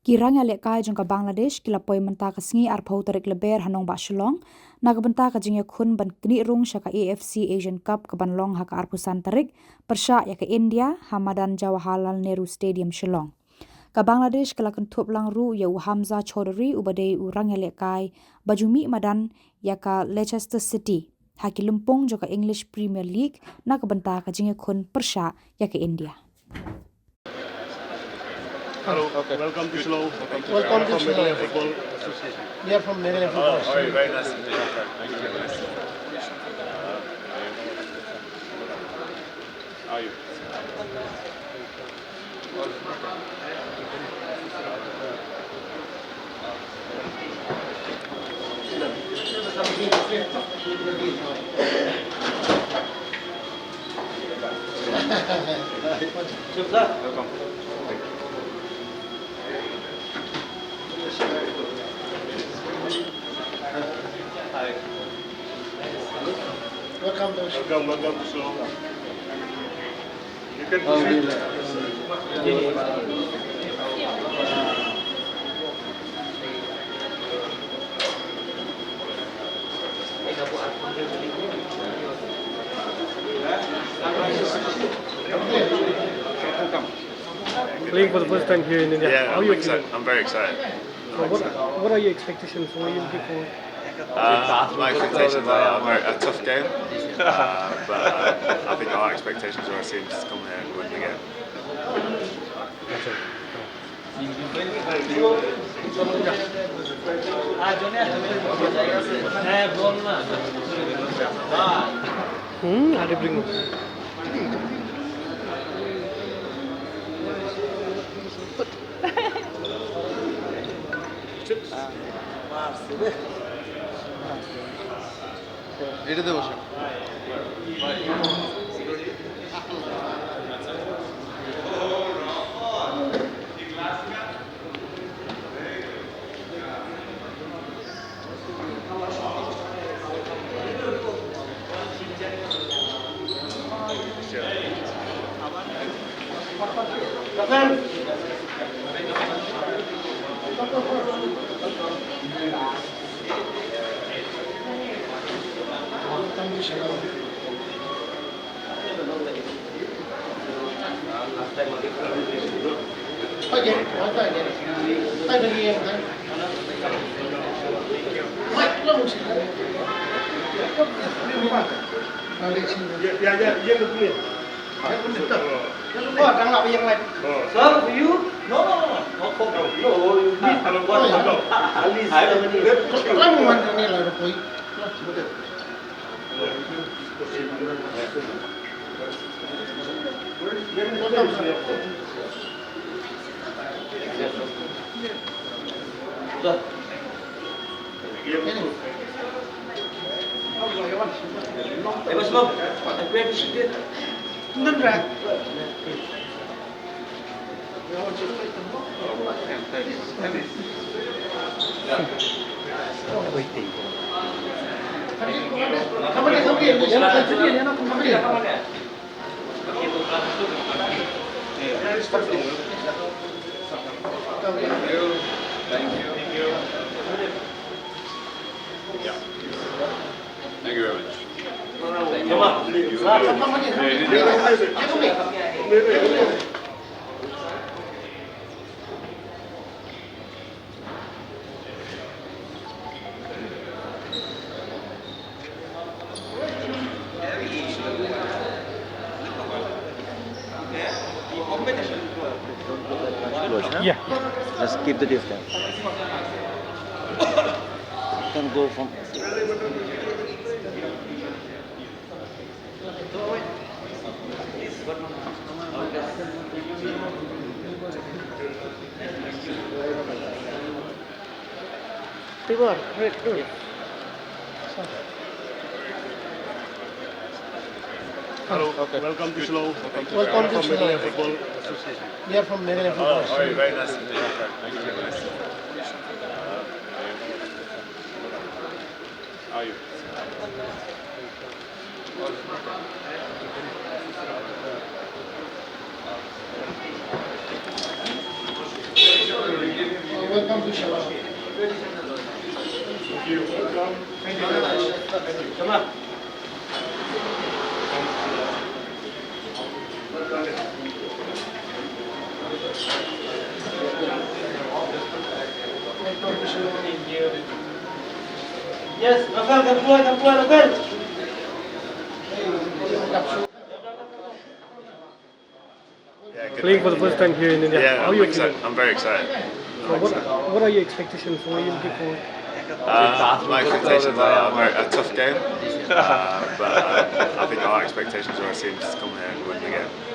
Kirang Ialehkai jong ka Bangladesh kila poi menta ka sngi arpau Tarik leber hanong ba Shillong naga benta ka Jingiakhun ban kni rung sha ka AFC Asian Cup ka banlong ha ka arpusan Tarik persha ya ka India Hamadan Jawaharlal Nehru Stadium Shillong. Ka Bangladesh kala kentup lang ru ya Hamza Chaudhary ubadai urang Ialehkai bajumi madan ya ka Leicester City haki lempung jo ka English Premier League naga benta ka Jingiakhun persha ya ka India. Hello, okay. Welcome to Shillong. Welcome to Shillong. Meghalaya Football Association. We are from Meghalaya Football Association. Very nice. Thank you. Nice. How are you? Welcome. Welcome to Shillong. Welcome to Shillong. You can proceed. Playing for the first time here in India. Yeah, How are you excited. I'm very excited. So what are your expectations? What are you looking for? My expectations are a tough game, but I think our expectations are our teams to come here and win the game. That's it. Ada bring. এটাতে বসো Sir, for you? No. You need at least Thank you very much. Yeah. Let's keep the distance. Can go from. Khubor, great. Hello, welcome to Shillong. Welcome to Meghalaya Shillong. Football Association. We are from Meghalaya Football Association. Very nice. Thank you. Nice. How are you? Welcome to Shillong. Samla. Yes, Rafael, come pull, Rafael. Yeah, good. Playing for the first time here in India. Yeah, How are you excited. feeling? I'm very excited. So what are your expectations? What are you looking for? My expectations are a tough game, but I think our expectations are our team to come here and win the game.